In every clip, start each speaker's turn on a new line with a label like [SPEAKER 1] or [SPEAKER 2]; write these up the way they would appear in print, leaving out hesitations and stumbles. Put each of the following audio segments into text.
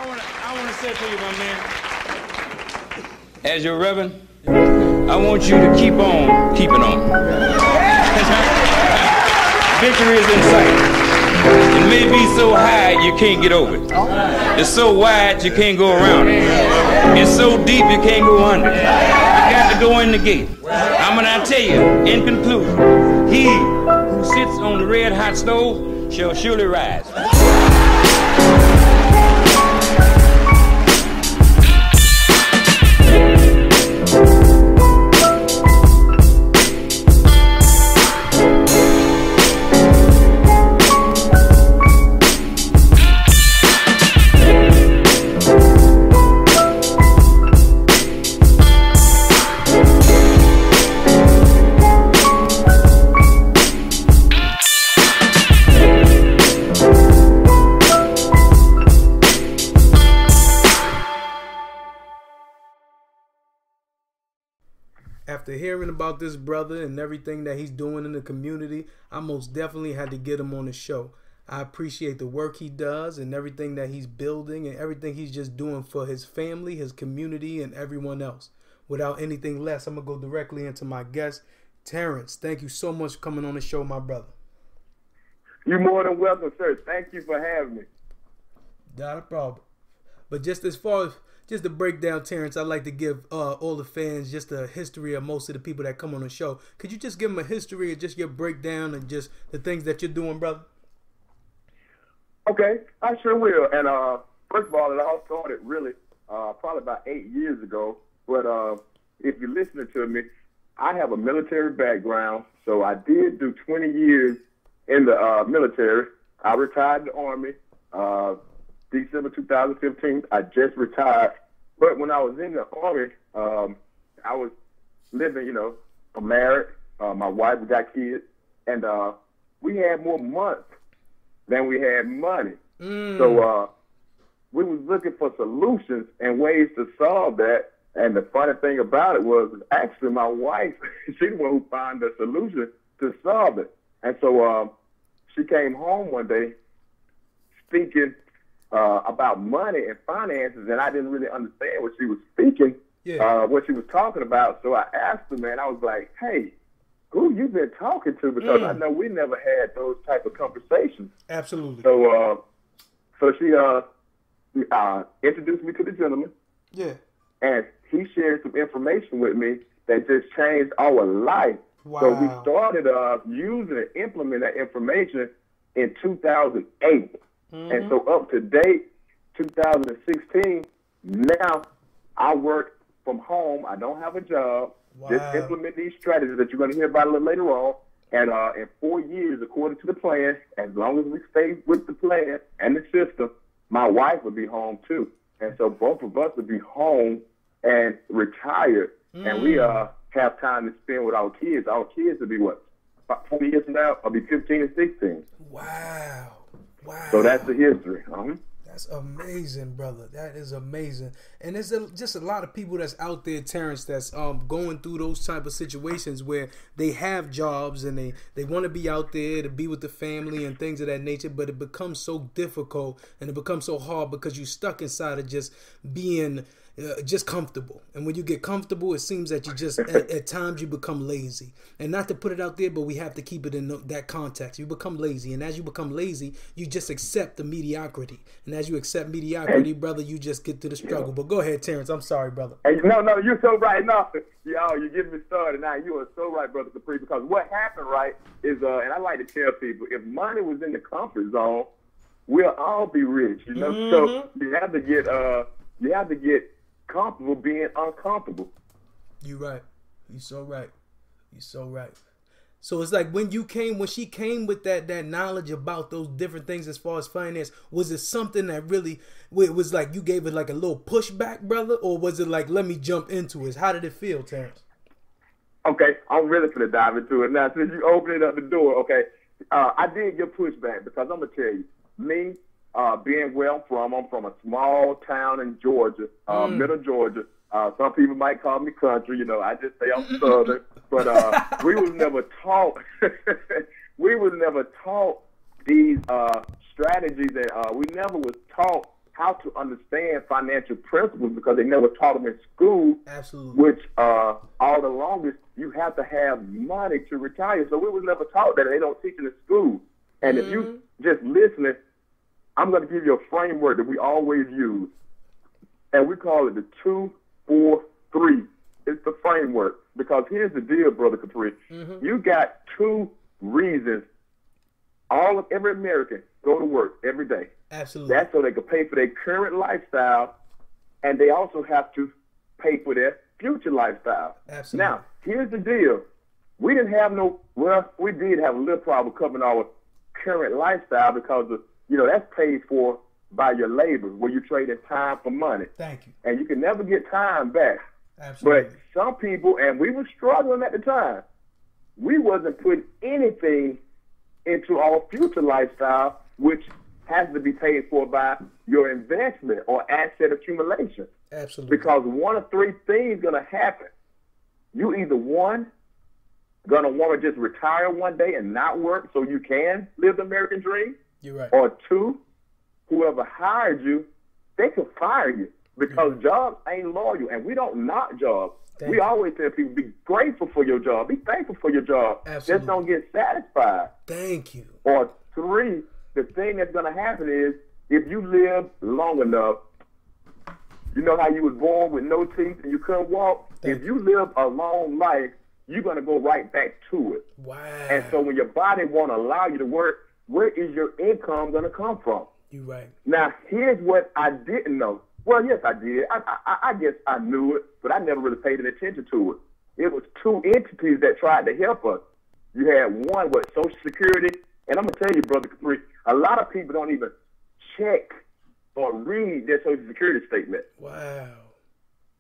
[SPEAKER 1] I want to say to you, my man, as your reverend, I want you to keep on keeping on. Victory is in sight. It may be so high you can't get over it. It's so wide you can't go around it. It's so deep you can't go under it. You got to go in the gate. I'm gonna tell you, in conclusion, he who sits on the red hot stove shall surely rise.
[SPEAKER 2] After hearing about this brother and everything that he's doing in the community, I most definitely had to get him on the show. I appreciate the work he does and everything that he's building and everything he's just doing for his family, his community, and everyone else. Without anything less, I'm going to go directly into my guest, Terrence. Thank you so much for coming on the show, my brother.
[SPEAKER 3] You're more than welcome, sir. Thank you for having me.
[SPEAKER 2] Not a problem. But just as far as just to break down, Terrence, I'd like to give all the fans just a history of most of the people that come on the show. Could you just give them a history of just your breakdown and just the things that you're doing, brother?
[SPEAKER 3] Okay, I sure will. And first of all, it all started really probably about 8 years ago. But if you're listening to me, I have a military background. So I did do 20 years in the military. I retired the Army. December 2015, I just retired. But when I was in the Army, I was living, I'm married. My wife, we got kids. And we had more months than we had money. So we was looking for solutions and ways to solve that. And the funny thing about it was actually my wife, she's the one who found the solution to solve it. And so she came home one day speaking about money and finances, and I didn't really understand what she was speaking, what she was talking about. So I asked her, man, I was like, hey, who you been talking to? Because I know we never had those type of conversations.
[SPEAKER 2] Absolutely.
[SPEAKER 3] So she introduced me to the gentleman. Yeah. And he shared some information with me that just changed our life. Wow. So we started using and implementing that information in 2008. And so up to date, 2016, now I work from home. I don't have a job. Wow. Just implement these strategies that you're going to hear about a little later on. And in 4 years, according to the plan, as long as we stay with the plan and the system, my wife will be home too. And so both of us will be home and retired. And we have time to spend with our kids. Our kids will be what? About 4 years from now, I'll be 15 and 16.
[SPEAKER 2] Wow. Wow.
[SPEAKER 3] So that's the history.
[SPEAKER 2] That's amazing, brother. That is amazing. And there's just a lot of people that's out there, Terrence, that's going through those type of situations where they have jobs and they want to be out there to be with the family and things of that nature, but it becomes so difficult and it becomes so hard because you're stuck inside of just being just comfortable. And when you get comfortable, it seems that you just at times you become lazy. And not to put it out there, but we have to keep it in that context. You become lazy, and as you become lazy, you just accept the mediocrity. And as you accept mediocrity, brother, you just get to the struggle. But go ahead, Terrence. I'm sorry, brother.
[SPEAKER 3] Hey, no, you're so right. No, you're getting me started now. You are so right, brother Capri. Because what happened, right, is and I like to tell people, if money was in the comfort zone, we'll all be rich. So you have to get comfortable being uncomfortable.
[SPEAKER 2] You're right. You're so right. You're so right. So it's like when she came with that knowledge about those different things as far as finance, was it something that really, it was like you gave it like a little pushback, brother? Or was it like, let me jump into it? How did it feel, Terrence?
[SPEAKER 3] Okay, I'm really going to dive into it. Now, since you opened up the door, okay, I did get pushback because I'm going to tell you, me, being where I'm from a small town in Georgia, middle Georgia. Some people might call me country, I just say I'm Southern, but we was never taught, these strategies, and we never was taught how to understand financial principles because they never taught them in school.
[SPEAKER 2] Absolutely.
[SPEAKER 3] Which all the longest, you have to have money to retire. So we was never taught that. They don't teach it in school. And if you just listening, I'm going to give you a framework that we always use. And we call it the 2-4-3. It's the framework. Because here's the deal, Brother Capri. You got 2 reasons every American go to work every day.
[SPEAKER 2] Absolutely.
[SPEAKER 3] That's so they can pay for their current lifestyle, and they also have to pay for their future lifestyle.
[SPEAKER 2] Absolutely.
[SPEAKER 3] Now, here's the deal. We didn't have we did have a little problem covering our current lifestyle because that's paid for by your labor, where you trade in time for money.
[SPEAKER 2] Thank you.
[SPEAKER 3] And you can never get time back.
[SPEAKER 2] Absolutely.
[SPEAKER 3] But some people, and we were struggling at the time, we wasn't putting anything into our future lifestyle, which has to be paid for by your investment or asset accumulation.
[SPEAKER 2] Absolutely.
[SPEAKER 3] Because one of 3 things going to happen. You either, 1, going to want to just retire one day and not work so you can live the American dream.
[SPEAKER 2] You're right.
[SPEAKER 3] Or 2, whoever hired you, they could fire you because jobs ain't loyal. And we don't knock jobs. We always tell people, be grateful for your job. Be thankful for your job.
[SPEAKER 2] Absolutely.
[SPEAKER 3] Just don't get satisfied.
[SPEAKER 2] Thank you.
[SPEAKER 3] Or 3, the thing that's going to happen is if you live long enough, you know how you was born with no teeth and you couldn't walk? If you live a long life, you're going to go right back to it.
[SPEAKER 2] Wow.
[SPEAKER 3] And so when your body won't allow you to work, where is your income going to come from?
[SPEAKER 2] You're right.
[SPEAKER 3] Now, here's what I didn't know. Well, yes, I did. I guess I knew it, but I never really paid any attention to it. It was 2 entities that tried to help us. You had one with Social Security, and I'm going to tell you, Brother Capri, a lot of people don't even check or read their Social Security statement.
[SPEAKER 2] Wow.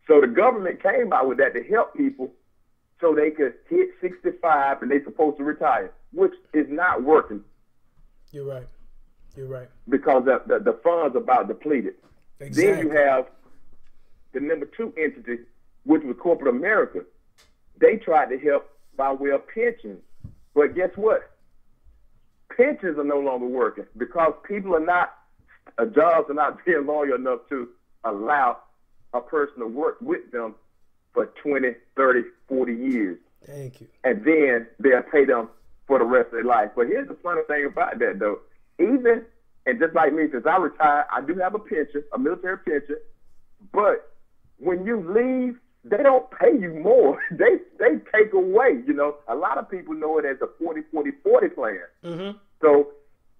[SPEAKER 3] So the government came out with that to help people so they could hit 65 and they're supposed to retire, which is not working.
[SPEAKER 2] You're right. You're right.
[SPEAKER 3] Because the funds are about depleted.
[SPEAKER 2] Exactly.
[SPEAKER 3] Then you have the number 2 entity, which was corporate America. They tried to help by way of pensions. But guess what? Pensions are no longer working because people are not, jobs are not being loyal enough to allow a person to work with them for 20, 30, 40 years.
[SPEAKER 2] Thank you.
[SPEAKER 3] And then they'll pay them for the rest of their life. But here's the funny thing about that, though. And just like me, since I retired, I do have a pension, a military pension. But when you leave, they don't pay you more. They take away, A lot of people know it as a 40-40-40 plan. So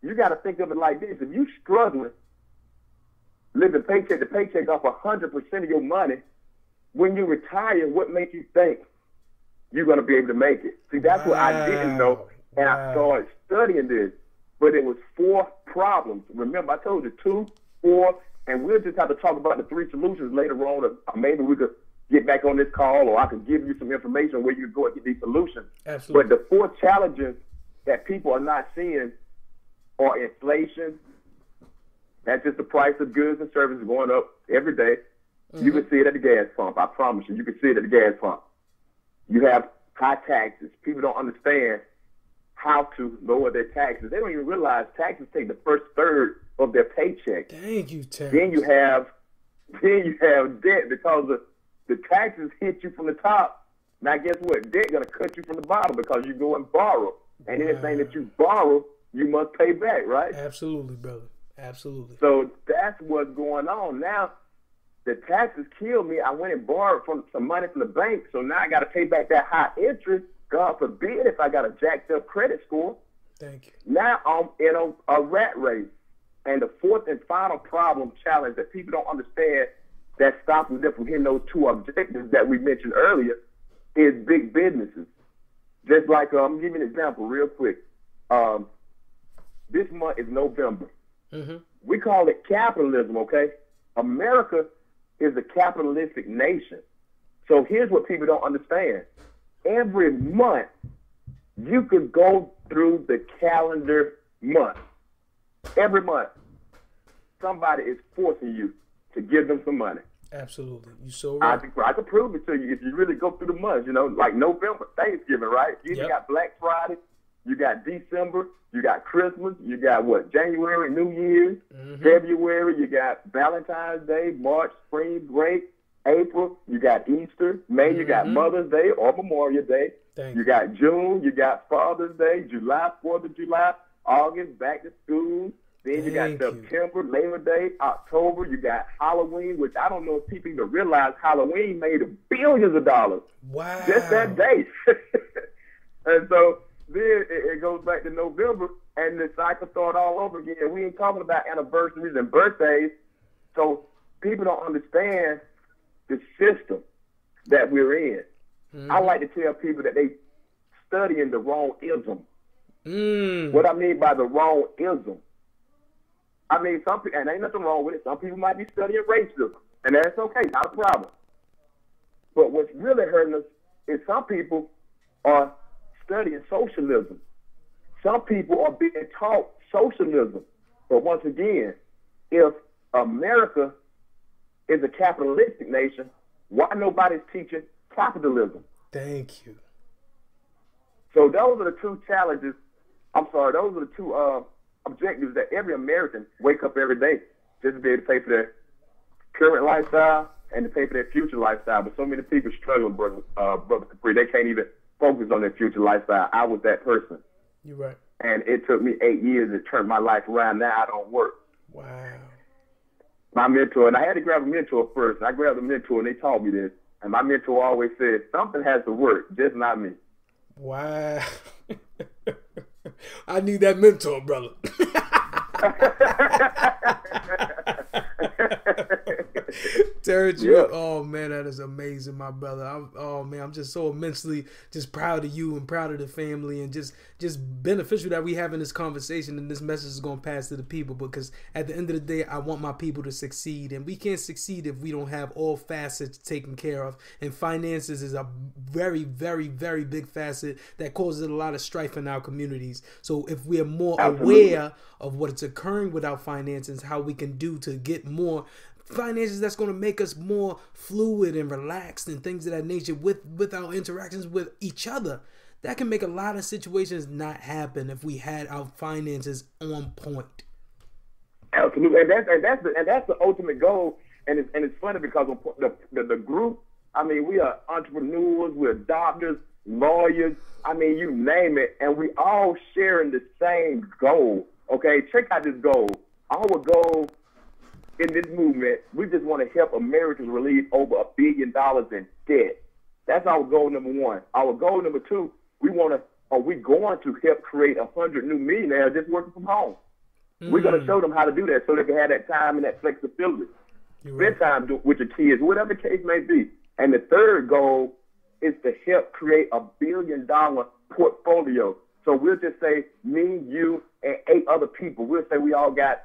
[SPEAKER 3] you got to think of it like this. If you're struggling, living paycheck to paycheck off 100% of your money, when you retire, what makes you think you're going to be able to make it? See, that's what I didn't know. And I started studying this. But it was 4 problems. Remember, I told you 2, 4, and we'll just have to talk about the 3 solutions later on. Or maybe we could get back on this call, or I could give you some information where you can go and get these solutions.
[SPEAKER 2] Absolutely.
[SPEAKER 3] But the 4 challenges that people are not seeing are inflation. That's just the price of goods and services going up every day. You can see it at the gas pump. I promise you, you can see it at the gas pump. You have high taxes. People don't understand how to lower their taxes. They don't even realize taxes take the first third of their paycheck.
[SPEAKER 2] Thank you, Terrence.
[SPEAKER 3] Then you have debt because the taxes hit you from the top. Now guess what? Debt gonna cut you from the bottom because you go and borrow. And anything that you borrow, you must pay back, right?
[SPEAKER 2] Absolutely, brother. Absolutely.
[SPEAKER 3] So that's what's going on. Now the taxes killed me. I went and borrowed some money from the bank, so now I gotta pay back that high interest. God forbid if I got a jacked up credit score.
[SPEAKER 2] Thank you.
[SPEAKER 3] Now I'm in a rat race. And the 4th and final problem challenge that people don't understand that stops them from hitting those 2 objectives that we mentioned earlier is big businesses. Just like, I'm going to give you an example real quick. This month is November. We call it capitalism, okay? America is a capitalistic nation. So here's what people don't understand. Every month, you could go through the calendar month. Every month, somebody is forcing you to give them some money.
[SPEAKER 2] Absolutely. You so right.
[SPEAKER 3] I can prove it to you if you really go through the months, like November, Thanksgiving, right? You got Black Friday, you got December, you got Christmas, you got what, January, New Year's, February, you got Valentine's Day, March, spring break, April, you got Easter, May, you got Mother's Day or Memorial Day. You got June, you got Father's Day, July, 4th of July, August, back to school. Then you got September, Labor Day, October, you got Halloween, which I don't know if people even realize Halloween made billions of dollars.
[SPEAKER 2] Wow.
[SPEAKER 3] Just that day. And so then it goes back to November, and the cycle starts all over again. We ain't talking about anniversaries and birthdays. So people don't understand the system that we're in. I like to tell people that they studying the wrong ism. What I mean by the wrong ism, I mean, some people, and ain't nothing wrong with it. Some people might be studying racism, and that's okay, not a problem. But what's really hurting us is some people are studying socialism. Some people are being taught socialism. But once again, if America is a capitalistic nation, why nobody's teaching capitalism?
[SPEAKER 2] Thank you.
[SPEAKER 3] So those are the two challenges. Those are the two objectives that every American wake up every day just to be able to pay for their current lifestyle and to pay for their future lifestyle. But so many people struggle, brother Capri. They can't even focus on their future lifestyle. I was that person.
[SPEAKER 2] You're right.
[SPEAKER 3] And it took me 8 years to turn my life around. Now I don't work.
[SPEAKER 2] Wow.
[SPEAKER 3] My mentor, and I had to grab a mentor first. And I grabbed a mentor, and they taught me this. And my mentor always said, something has to work, just not me.
[SPEAKER 2] Wow. I need that mentor, brother. Terrence, oh man, that is amazing, my brother. I'm just so immensely just proud of you and proud of the family, and just beneficial that we having this conversation and this message is going to pass to the people, because at the end of the day, I want my people to succeed, and we can't succeed if we don't have all facets taken care of. And finances is a very, very, very big facet that causes a lot of strife in our communities. So if we are more aware of what is occurring with our finances, how we can do to get more finances that's going to make us more fluid and relaxed and things of that nature with our interactions with each other, that can make a lot of situations not happen if we had our finances on point.
[SPEAKER 3] Absolutely, and that's the ultimate goal. And it's funny because the group, I mean, we are entrepreneurs, we're doctors, lawyers, I mean, you name it, and we all sharing the same goal. Okay, check out this goal. Our goal in this movement, we just want to help Americans relieve over $1 billion in debt. That's our goal number one. Our goal number two, we're going to help create 100 new millionaires just working from home. We're going to show them how to do that so they can have that time and that flexibility. Spend time with your kids, whatever the case may be. And the third goal is to help create $1 billion portfolio. So we'll just say me, you, and 8 other people. We'll say we all got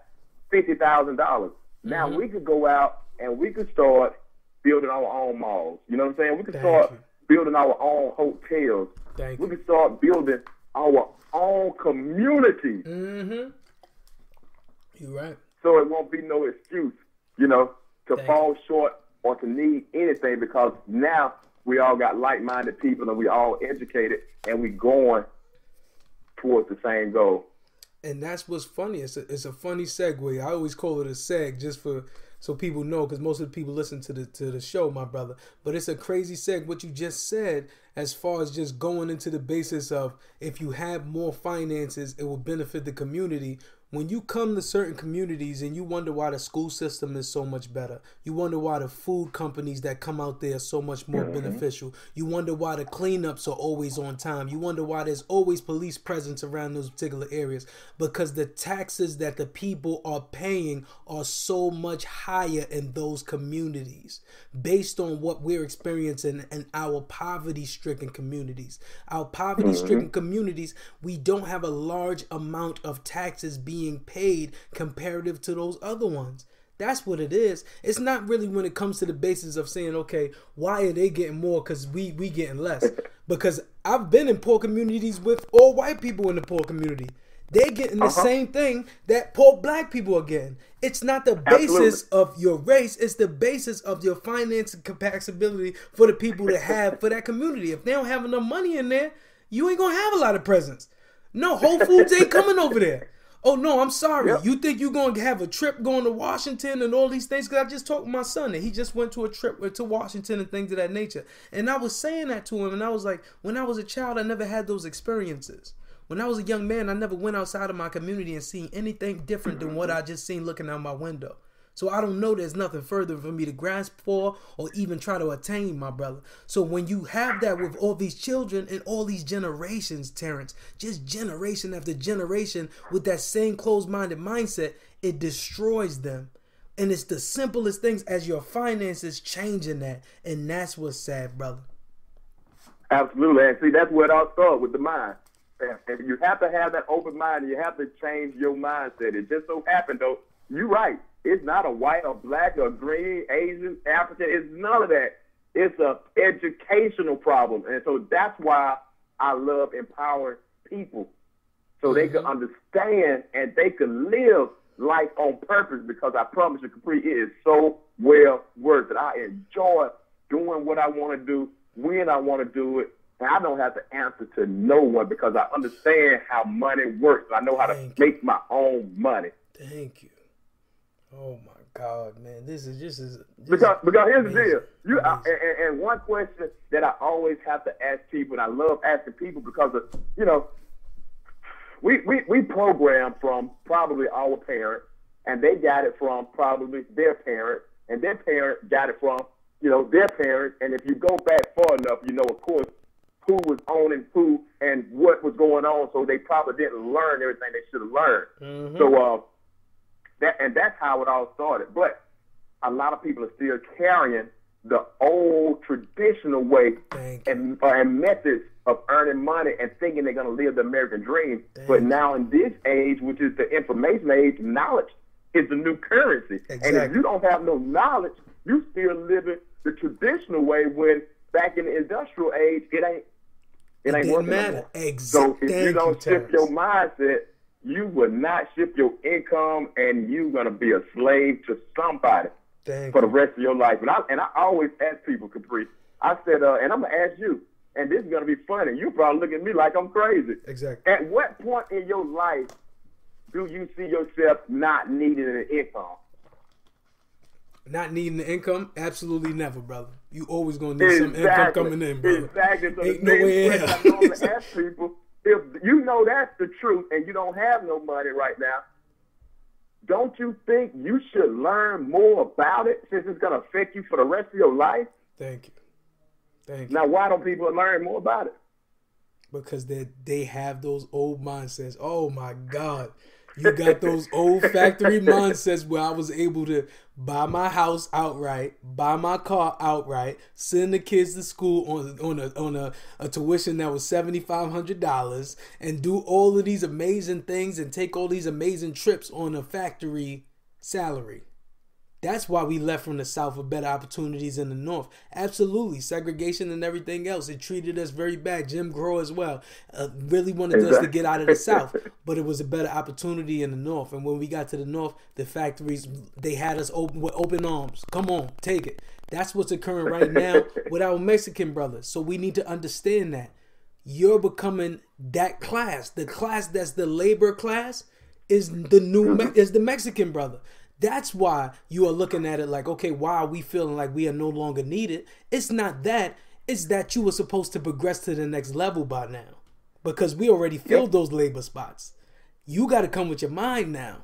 [SPEAKER 3] $50,000. Now we could go out and we could start building our own malls. You know what I'm saying? We could start building our own hotels. We could start building our own community.
[SPEAKER 2] You're right.
[SPEAKER 3] So it won't be no excuse, to fall short or to need anything, because now we all got like-minded people and we all educated and we going towards the same goal.
[SPEAKER 2] And that's what's funny. It's a funny segue. I always call it a seg just so people know, because most of the people listen to the show, my brother. But it's a crazy seg what you just said, as far as just going into the basis of if you have more finances, it will benefit the community. When you come to certain communities and you wonder why the school system is so much better, you wonder why the food companies that come out there are so much more beneficial, you wonder why the cleanups are always on time, you wonder why there's always police presence around those particular areas, because the taxes that the people are paying are so much higher in those communities based on what we're experiencing in our poverty-stricken communities. Our poverty-stricken communities, we don't have a large amount of taxes being paid comparative to those other ones. That's what it is. It's not really when it comes to the basis of saying, okay, why are they getting more because we getting less? Because I've been in poor communities with all white people in the poor community. They're getting the same thing that poor black people are getting. It's not the basis of your race. It's the basis of your finance capacity for the people to have for that community. If they don't have enough money in there, you ain't going to have a lot of presents. No, Whole Foods ain't coming over there. Oh, no, I'm sorry.
[SPEAKER 3] Yep.
[SPEAKER 2] You think you're going to have a trip going to Washington and all these things? Because I just talked with my son, and he just went to a trip to Washington and things of that nature. And I was saying that to him, and I was like, when I was a child, I never had those experiences. When I was a young man, I never went outside of my community and seen anything different than what I just seen looking out my window. So I don't know there's nothing further for me to grasp for or even try to attain, my brother. So when you have that with all these children and all these generations, Terrence, just generation after generation with that same closed-minded mindset, it destroys them. And it's the simplest things as your finances changing that. And that's what's sad, brother.
[SPEAKER 3] Absolutely. And see, that's where it all starts, with the mind. And you have to have that open mind, and you have to change your mindset. It just so happened, though, you're right. It's not a white or black or green, Asian, African. It's none of that. It's an educational problem. And so that's why I love empowering people so they can understand and they can live life on purpose, because I promise you, Capri, it is so well worth it. I enjoy doing what I want to do, when I want to do it. And I don't have to answer to no one because I understand how money works. I know how to make my own money.
[SPEAKER 2] Thank you. Oh my God, man! This is
[SPEAKER 3] because here's the deal. And one question that I always have to ask people, and I love asking people because of, we program from probably our parents, and they got it from probably their parents, and their parents got it from their parents. And if you go back far enough, of course, who was owning who and what was going on. So they probably didn't learn everything they should have learned. Mm-hmm. So that's how it all started. But a lot of people are still carrying the old traditional way and methods of earning money and thinking they're going to live the American dream. But now in this age, which is the information age, knowledge is the new currency. Exactly. And if you don't have no knowledge, you still living the traditional way, when back in the industrial age, it ain't working anymore. So if you don't shift your mindset, you will not shift your income, and you're going to be a slave to somebody for the rest of your life. And I always ask people, Capri, I said, and I'm going to ask you, and this is going to be funny. You probably look at me like I'm crazy.
[SPEAKER 2] Exactly.
[SPEAKER 3] At what point in your life do you see yourself not needing an income?
[SPEAKER 2] Not needing the income? Absolutely never, brother. You always going to need some income coming in, brother.
[SPEAKER 3] Exactly. So
[SPEAKER 2] ain't no way else.
[SPEAKER 3] I normally ask people, if you know that's the truth and you don't have no money right now, don't you think you should learn more about it, since it's going to affect you for the rest of your life?
[SPEAKER 2] Thank you.
[SPEAKER 3] Now, why don't people learn more about it?
[SPEAKER 2] Because they have those old mindsets. Oh, my God. You got those old factory mindsets where I was able to buy my house outright, buy my car outright, send the kids to school on a tuition that was $7,500, and do all of these amazing things and take all these amazing trips on a factory salary. That's why we left from the South for better opportunities in the North. Absolutely. Segregation and everything else. It treated us very bad. Jim Crow as well. Really wanted us to get out of the South. But it was a better opportunity in the North. And when we got to the North, the factories, they had us open with open arms. Come on, take it. That's what's occurring right now with our Mexican brothers. So we need to understand that. You're becoming that class. The class that's the labor class is the Mexican brother. That's why you are looking at it like, okay, why are we feeling like we are no longer needed? It's not that. It's that you were supposed to progress to the next level by now, because we already filled those labor spots. You got to come with your mind now.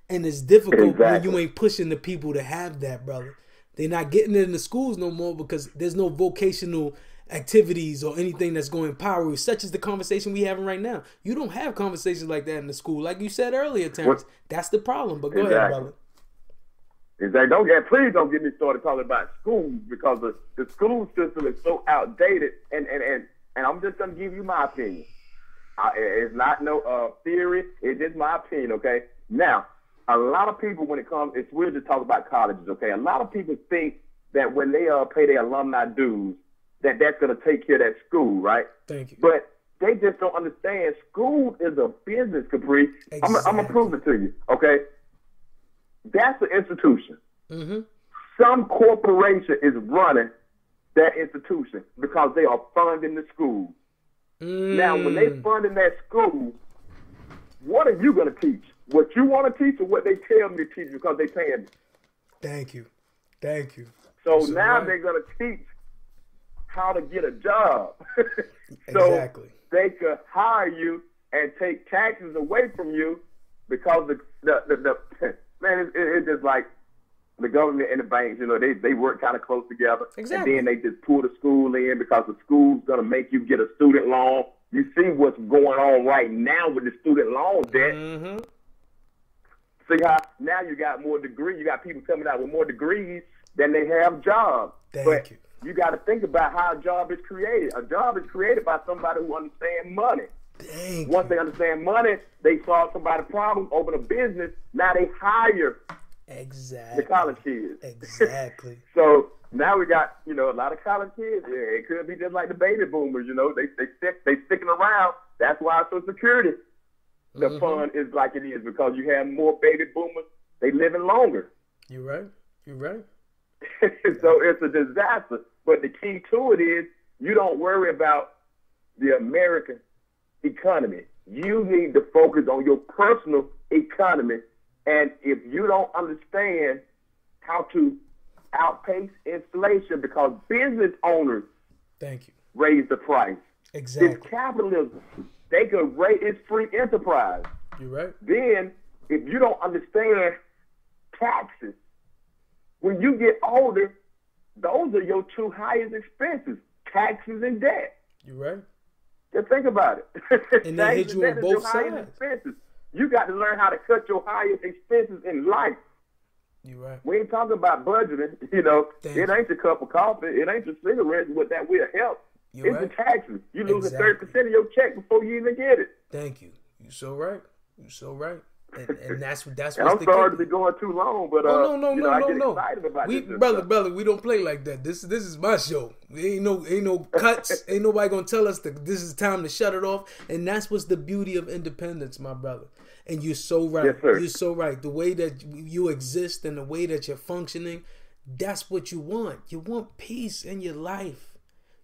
[SPEAKER 2] And it's difficult when you ain't pushing the people to have that, brother. They're not getting it in the schools no more because there's no vocational activities or anything that's going to empower you, such as the conversation we having right now. You don't have conversations like that in the school. Like you said earlier, Terrence, that's the problem. But go ahead, brother.
[SPEAKER 3] Please don't get me started talking about schools, because the school system is so outdated. And I'm just going to give you my opinion. It's not no theory. It's just my opinion, okay? Now, a lot of people, when it comes, it's weird to talk about colleges, okay? A lot of people think that when they pay their alumni dues, that's going to take care of that school, right?
[SPEAKER 2] Thank you.
[SPEAKER 3] But they just don't understand. School is a business, Capri. Exactly. I'm going to prove it to you, okay? That's an institution. Mm-hmm. Some corporation is running that institution because they are funding the school. Now, when they funding that school, what are you going to teach? What you want to teach or what they tell me to teach because they paying me?
[SPEAKER 2] Thank you. Thank you.
[SPEAKER 3] So
[SPEAKER 2] That's
[SPEAKER 3] now
[SPEAKER 2] right.
[SPEAKER 3] they're going to teach how to get a job. So
[SPEAKER 2] Exactly.
[SPEAKER 3] they could hire you and take taxes away from you because the man, it's just like the government and the banks, you know, they work kind of close together.
[SPEAKER 2] Exactly.
[SPEAKER 3] And then they just pull the school in because the school's going to make you get a student loan. You see what's going on right now with the student loan debt.
[SPEAKER 2] Mm-hmm.
[SPEAKER 3] See how now you got more degrees. You got people coming out with more degrees than they have jobs.
[SPEAKER 2] Thank you.
[SPEAKER 3] You got to think about how a job is created. A job is created by somebody who understands money. Once they understand money, they solve somebody's problem, open a business. Now they hire
[SPEAKER 2] Exactly.
[SPEAKER 3] the college kids.
[SPEAKER 2] Exactly.
[SPEAKER 3] So now we got, you know, a lot of college kids. Yeah, it could be just like the baby boomers, you know. They sticking around. That's why Social Security, the fund is like it is, because you have more baby boomers. They living longer.
[SPEAKER 2] You're right. You're right.
[SPEAKER 3] So it's a disaster. But the key to it is you don't worry about the American economy. You need to focus on your personal economy. And if you don't understand how to outpace inflation, because business owners
[SPEAKER 2] Thank you.
[SPEAKER 3] raise the price.
[SPEAKER 2] Exactly.
[SPEAKER 3] It's capitalism. They could raise, it's free enterprise.
[SPEAKER 2] You're right.
[SPEAKER 3] Then, if you don't understand taxes, when you get older, those are your two highest expenses, taxes and debt.
[SPEAKER 2] You're right.
[SPEAKER 3] Just think about it.
[SPEAKER 2] And they hit you on both sides.
[SPEAKER 3] Expenses. You got to learn how to cut your highest expenses in life.
[SPEAKER 2] You're right.
[SPEAKER 3] We ain't talking about budgeting. You know,
[SPEAKER 2] Thank
[SPEAKER 3] it ain't your cup of coffee. It ain't your cigarettes. What that will help.
[SPEAKER 2] You're
[SPEAKER 3] It's
[SPEAKER 2] right.
[SPEAKER 3] the taxes. You lose
[SPEAKER 2] Exactly.
[SPEAKER 3] 30% of your check before you even get it.
[SPEAKER 2] Thank you. You're so right. You're so right. And that's
[SPEAKER 3] And
[SPEAKER 2] what's
[SPEAKER 3] I'm
[SPEAKER 2] the
[SPEAKER 3] sorry
[SPEAKER 2] kicker.
[SPEAKER 3] to be going too long, but
[SPEAKER 2] Oh
[SPEAKER 3] you know, I get
[SPEAKER 2] no.
[SPEAKER 3] excited about
[SPEAKER 2] We
[SPEAKER 3] this.
[SPEAKER 2] brother, we don't play like that. This is my show. Ain't no cuts. Ain't nobody gonna tell us that this is time to shut it off. And that's what's the beauty of independence, my brother. And you're so right.
[SPEAKER 3] Yes, sir.
[SPEAKER 2] You're so right. The way that you exist and the way that you're functioning, that's what you want. You want peace in your life.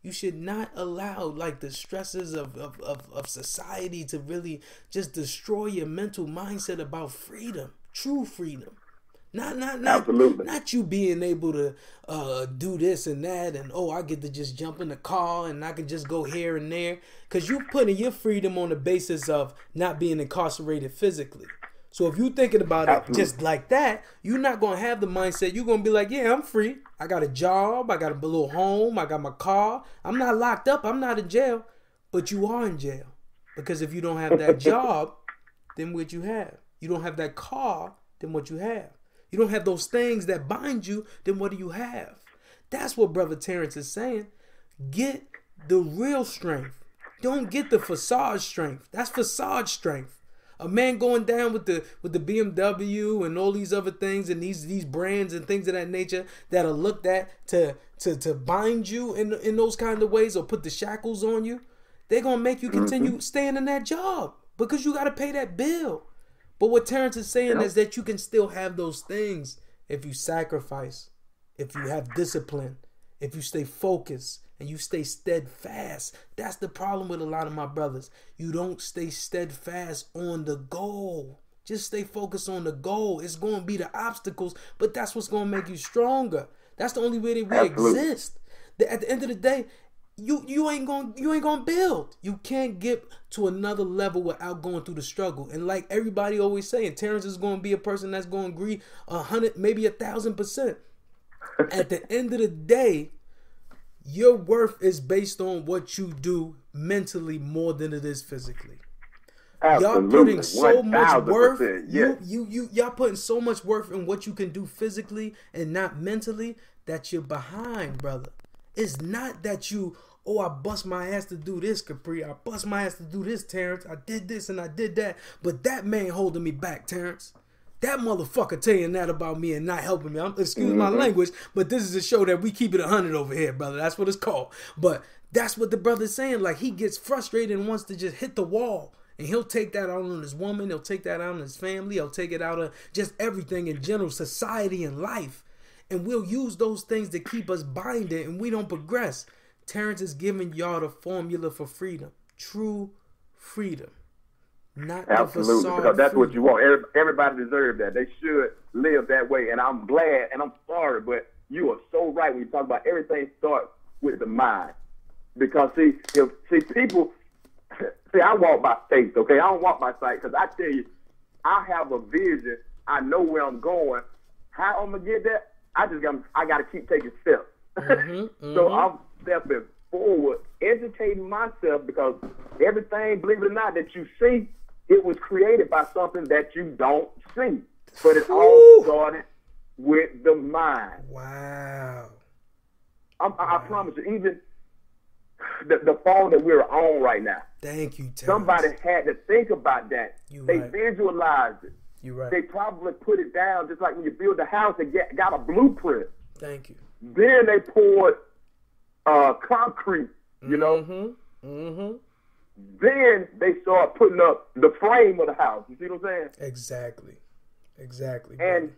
[SPEAKER 2] You should not allow like the stresses of society to really just destroy your mental mindset about freedom, true freedom.
[SPEAKER 3] Absolutely.
[SPEAKER 2] Not you being able to do this and that and I get to just jump in the car and I can just go here and there, because you putting your freedom on the basis of not being incarcerated physically. So if you're thinking about it just like that, you're not going to have the mindset. You're going to be like, yeah, I'm free. I got a job. I got a little home. I got my car. I'm not locked up. I'm not in jail. But you are in jail. Because if you don't have that job, then what you have? You don't have that car, then what you have? You don't have those things that bind you, then what do you have? That's what Brother Terrence is saying. Get the real strength. Don't get the facade strength. That's facade strength. A man going down with the BMW and all these other things and these brands and things of that nature that are looked at to bind you in those kind of ways or put the shackles on you, they're gonna make you continue staying in that job because you gotta pay that bill. But what Terrence is saying is that you can still have those things if you sacrifice, if you have discipline, if you stay focused and you stay steadfast. That's the problem with a lot of my brothers. You don't stay steadfast on the goal. Just stay focused on the goal. It's going to be the obstacles, but that's what's going to make you stronger. That's the only way that we exist. At the end of the day, you ain't gonna build. You can't get to another level without going through the struggle. And like everybody always saying, Terrence is going to be a person that's going to agree 100, maybe 1,000%. At the end of the day, your worth is based on what you do mentally more than it is physically.
[SPEAKER 3] Absolutely.
[SPEAKER 2] Y'all putting so much worth.
[SPEAKER 3] Yes.
[SPEAKER 2] Y'all putting so much worth in what you can do physically and not mentally that you're behind, brother. It's not that you, I bust my ass to do this, Capri. I bust my ass to do this, Terrence. I did this and I did that. But that man holding me back, Terrence. That motherfucker telling that about me and not helping me. Excuse my language, but this is a show that we keep it 100 over here, brother. That's what it's called. But that's what the brother's saying. Like, he gets frustrated and wants to just hit the wall. And he'll take that out on his woman. He'll take that out on his family. He'll take it out on just everything in general, society and life. And we'll use those things to keep us binded and we don't progress. Terrence is giving y'all the formula for freedom. True freedom. Not
[SPEAKER 3] Absolutely,
[SPEAKER 2] the
[SPEAKER 3] because that's
[SPEAKER 2] freedom.
[SPEAKER 3] what you want. Everybody deserves that. They should live that way. And I'm glad, and I'm sorry, but you are so right when you talk about everything starts with the mind. Because see, people, I walk by faith, okay? I don't walk by sight, because I tell you, I have a vision. I know where I'm going. How I'm gonna get there? I got to keep taking steps. So I'm stepping forward, educating myself, because everything, believe it or not, that you see, it was created by something that you don't see. But it all started with the mind.
[SPEAKER 2] Wow.
[SPEAKER 3] I promise you, even the phone that we're on right now.
[SPEAKER 2] Thank you, Terrence.
[SPEAKER 3] Somebody had to think about that. They visualized it.
[SPEAKER 2] You're right.
[SPEAKER 3] They probably put it down, just like when you build a house, they got a blueprint.
[SPEAKER 2] Thank you.
[SPEAKER 3] Then they poured concrete, you know. Then they start putting up the frame of the house. You see what I'm saying?
[SPEAKER 2] Exactly.
[SPEAKER 3] And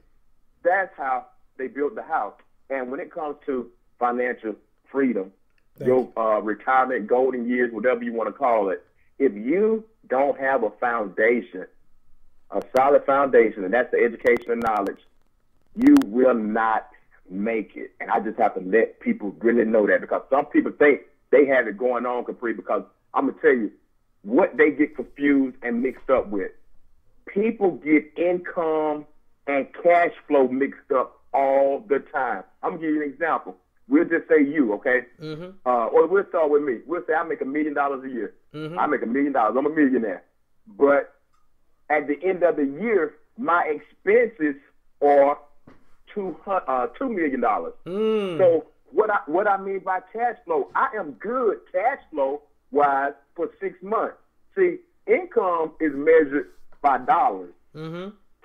[SPEAKER 3] that's how they built the house. And when it comes to financial freedom, your retirement, golden years, whatever you want to call it, if you don't have a foundation, a solid foundation, and that's the education and knowledge, you will not make it. And I just have to let people really know that, because some people think they have it going on, Capri, because I'm going to tell you what they get confused and mixed up with. People get income and cash flow mixed up all the time. I'm going to give you an example. We'll just say you, okay? Or we'll start with me. We'll say I make $1 million a year. I make $1 million. I'm a millionaire. But at the end of the year, my expenses are $2 million. So what I mean by cash flow, I am good cash flow wise for 6 months. See, income is measured by dollars.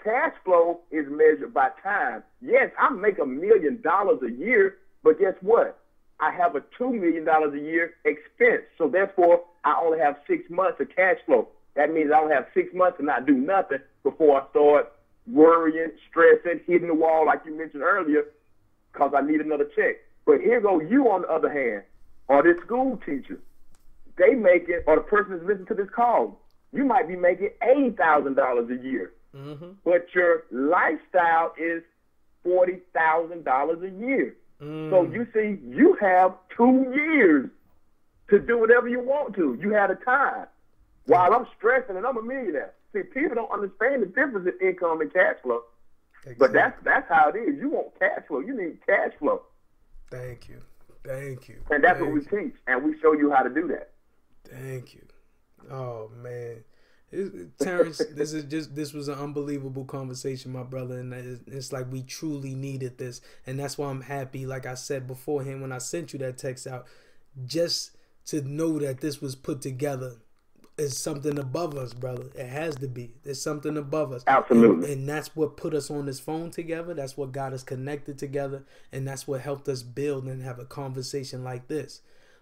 [SPEAKER 3] Cash flow is measured by time. Yes, I make $1 million a year, but guess what? I have a $2 million a year expense. So therefore, I only have 6 months of cash flow. That means I only have 6 months to not do nothing before I start worrying, stressing, hitting the wall like you mentioned earlier, because I need another check. But here go you, on the other hand, or this school teacher. They make it, or the person that's listening to this call, you might be making $80,000 a year. But your lifestyle is $40,000 a year. So you see, you have 2 years to do whatever you want to. You have the time. While I'm stressing and I'm a millionaire. See, people don't understand the difference in income and cash flow. But that's how it is. You want cash flow. You need cash flow.
[SPEAKER 2] Thank you.
[SPEAKER 3] And that's what we teach, and we show you how to do that.
[SPEAKER 2] Thank you. Oh man, Terrence, this was an unbelievable conversation, my brother, and it's like we truly needed this, and that's why I'm happy. Like I said beforehand, when I sent you that text out, just to know that this was put together is something above us, brother. It has to be. There's something above us.
[SPEAKER 3] Absolutely.
[SPEAKER 2] And that's what put us on this phone together. That's what got us connected together, and that's what helped us build and have a conversation like this.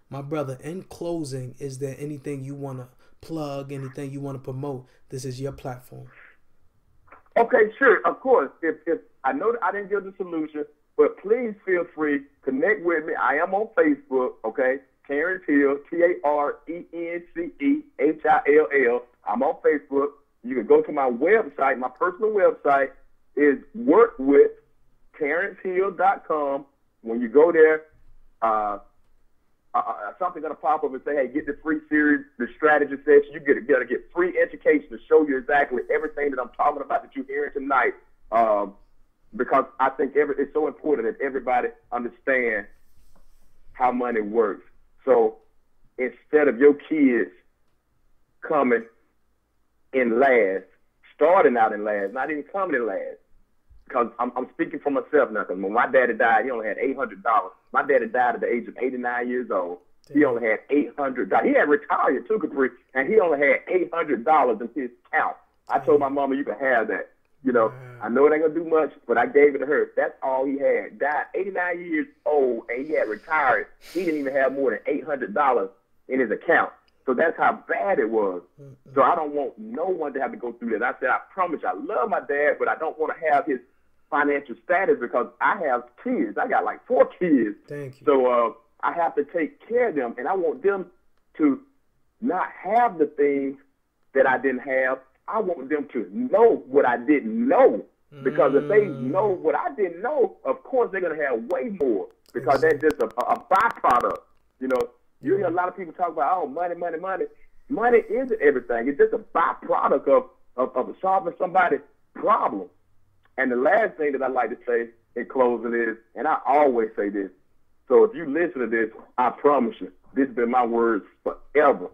[SPEAKER 2] My brother, in closing, is there anything you want to plug, anything you want to promote? This is your platform.
[SPEAKER 3] Okay, sure, of course. If I know that I didn't give the solution, but please feel free, connect with me. I am on Facebook, okay? Terrence Hill, TARENCEHILL. I'm on Facebook. You can go to my website. My personal website is workwithterrencehill.com. When you go there, something's going to pop up and say, hey, get the free series, the strategy session. You gotta get free education to show you exactly everything that I'm talking about that you're hearing tonight. Because I think it's so important that everybody understand how money works. So instead of your kids coming in last, starting out in last, not even coming in last, because I'm speaking for myself now, because when my daddy died, he only had $800. My daddy died at the age of 89 years old. He only had $800. He had retired too, Capri, and he only had $800 in his account. I told my mama, you can have that. You know, I know it ain't going to do much, but I gave it to her. That's all he had. Died 89 years old, and he had retired. He didn't even have more than $800 in his account. So that's how bad it was. So I don't want no one to have to go through that. I said, I promise you, I love my dad, but I don't want to have his financial status because I have kids. I got like 4 kids.
[SPEAKER 2] Thank you.
[SPEAKER 3] So I have to take care of them, and I want them to not have the things that I didn't have. I want them to know what I didn't know. Because if they know what I didn't know, of course they're going to have way more. Because that's just a byproduct. You know, you hear a lot of people talk about, oh, money, money, money. Money isn't everything. It's just a byproduct of solving somebody's problem. And the last thing that I like to say in closing is, and I always say this, so if you listen to this, I promise you, this has been my words forever.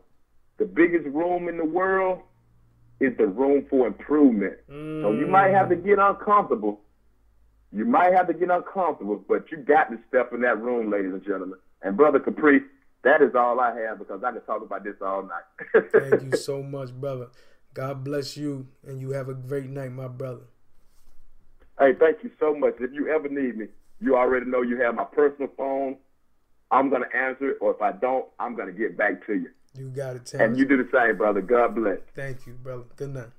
[SPEAKER 3] The biggest room in the world is the room for improvement. So you might have to get uncomfortable. You might have to get uncomfortable, but you got to step in that room, ladies and gentlemen. And Brother Capri, that is all I have because I can talk about this all night.
[SPEAKER 2] Thank you so much, brother. God bless you, and you have a great night, my brother.
[SPEAKER 3] Hey, thank you so much. If you ever need me, you already know you have my personal phone. I'm going to answer it, or if I don't, I'm going to get back to you.
[SPEAKER 2] You got it, Terrence.
[SPEAKER 3] And you do the same, brother. God bless.
[SPEAKER 2] Thank you, brother. Good night.